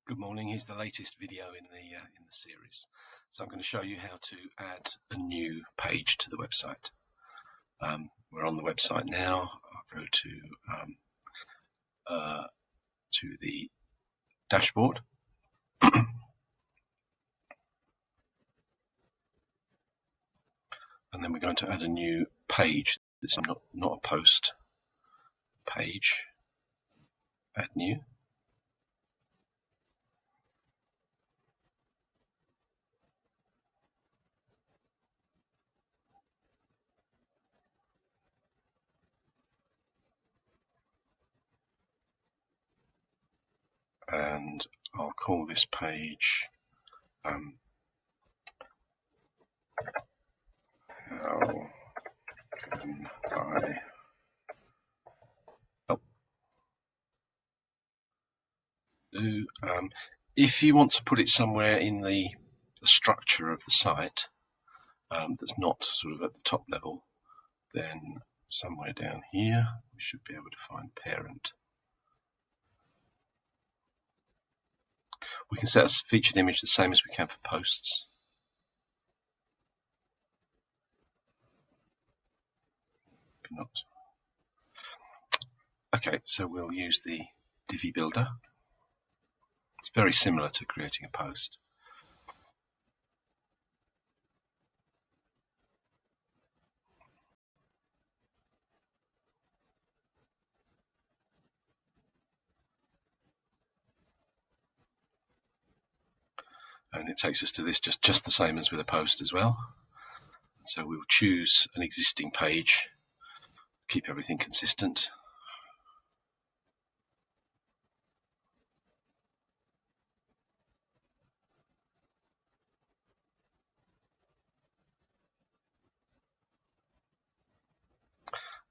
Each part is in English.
Good morning. Here's the latest video in the series. So I'm going to show you how to add a new page to the website. We're on the website now. I'll go to the dashboard. And then we're going to add a new page. This is not a post page. Add new. And I'll call this page how can I help do. If you want to put it somewhere in the structure of the site that's not sort of at the top level, then somewhere down here we should be able to find parent. We can set a featured image the same as we can for posts. Not. Okay, so we'll use the Divi Builder. It's very similar to creating a post. And it takes us to this just the same as with a post as well. So we'll choose an existing page, keep everything consistent.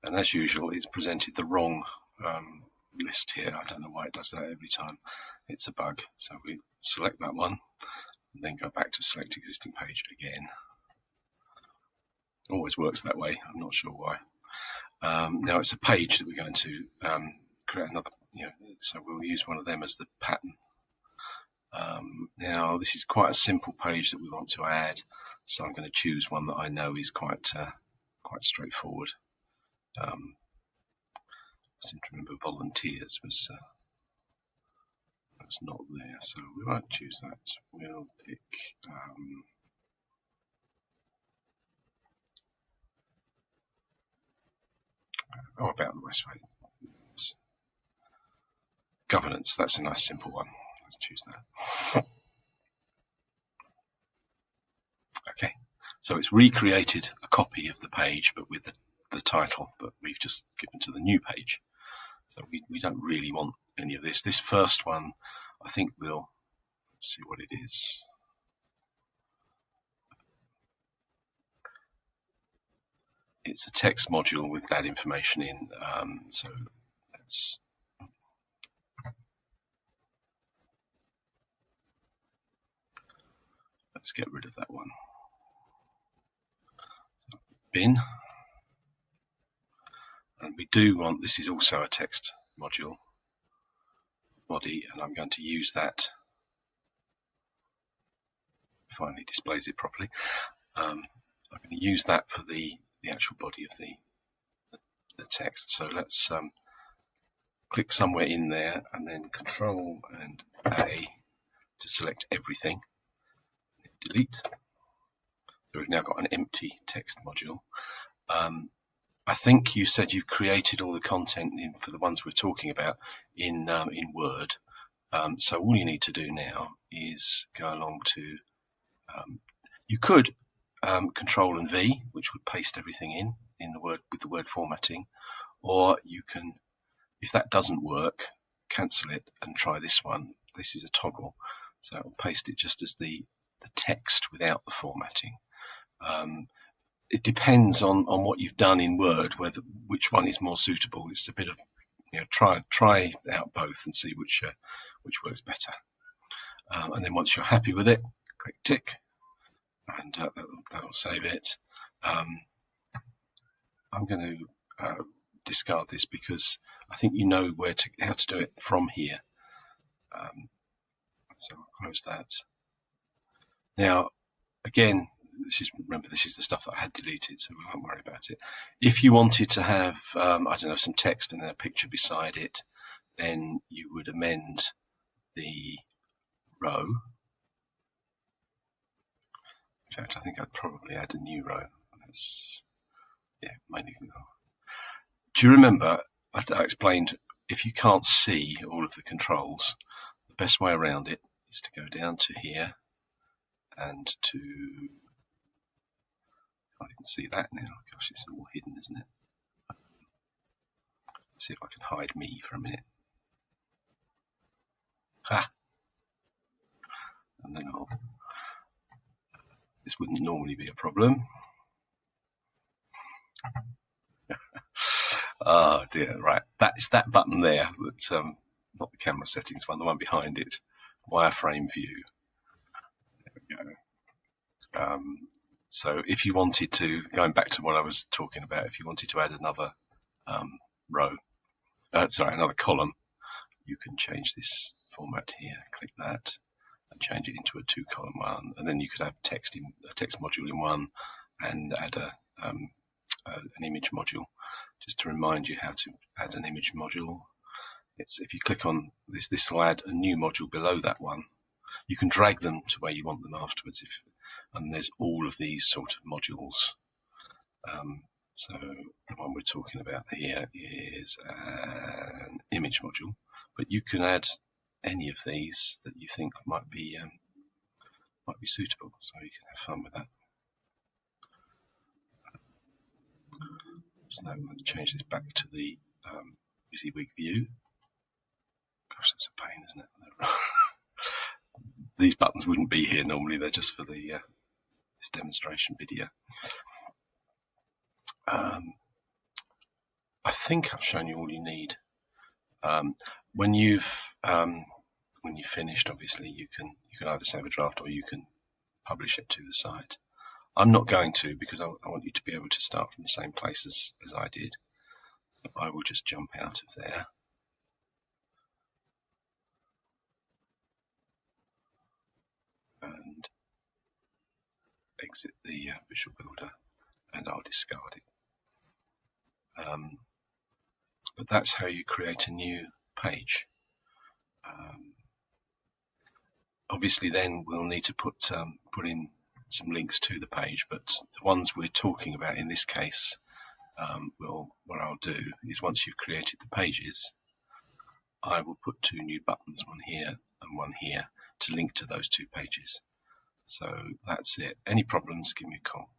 And as usual, it's presented the wrong list here. I don't know why it does that every time. It's a bug. So we select that one and then go back to select existing page again. Always works that way. I'm not sure why. Now it's a page that we're going to create another, so we'll use one of them as the pattern. Now this is quite a simple page that we want to add, so I'm going to choose one that I know is quite straightforward. I seem to remember volunteers was not there, so we won't choose that. We'll pick about the Westway. Governance, that's a nice simple one. Let's choose that. Okay, so it's recreated a copy of the page, but with the title that we've just given to the new page. So we don't really want any of this. This first one, I think we'll see what it is. It's a text module with that information in, so let's get rid of that one. Bin. And we do want, this is also a text module body, and I'm going to use that. Finally displays it properly. I'm going to use that for the actual body of the text. So let's click somewhere in there and then Control and A to select everything. Delete. So we've now got an empty text module. I think you said you've created all the content for the ones we're talking about in Word. So all you need to do now is go along to, you could Control and V, which would paste everything in the Word with the word formatting, or you can, if that doesn't work, cancel it and try this one. This is a toggle, so it'll paste it just as the text without the formatting. It depends on what you've done in Word, which one is more suitable. It's a bit of, try out both and see which works better. And then once you're happy with it, click tick, and that'll save it. I'm going to discard this because I think you know how to do it from here. So I'll close that. Now, again, remember this is the stuff that I had deleted, so we won't worry about it. If you wanted to have, I don't know, some text and then a picture beside it, then you would amend the row. In fact, I think I'd probably add a new row. Mainly. Do you remember I explained if you can't see all of the controls, the best way around it is to go down to here and to, I can see that now. Gosh, it's all hidden, isn't it? Let's see if I can hide me for a minute. Ha! And then this wouldn't normally be a problem. Oh dear, right. That's that button there. That's not the camera settings one, the one behind it. Wireframe view. There we go. So if you wanted to, going back to what I was talking about, if you wanted to add another another column, you can change this format here. Click that and change it into a 2-column one, and then you could have a text module in one and add an image module. Just to remind you how to add an image module, if you click on this will add a new module below that one. You can drag them to where you want them afterwards, and there's all of these sort of modules. So the one we're talking about here is an image module, but you can add any of these that you think might be suitable, so you can have fun with that. So now I'm going to change this back to the WYSIWYG view. Gosh, that's a pain, isn't it? These buttons wouldn't be here normally, they're just for this demonstration video. I think I've shown you all you need. When you've finished, obviously you can either save a draft or you can publish it to the site. I'm not going to, because I want you to be able to start from the same place as I did. So I will just jump out of there. And exit the Visual Builder, and I'll discard it. But that's how you create a new page. Obviously then we'll need to put in some links to the page, but the ones we're talking about in this case, what I'll do is once you've created the pages, I will put 2 new buttons, one here and one here, to link to those 2 pages. So that's it. Any problems, give me a call.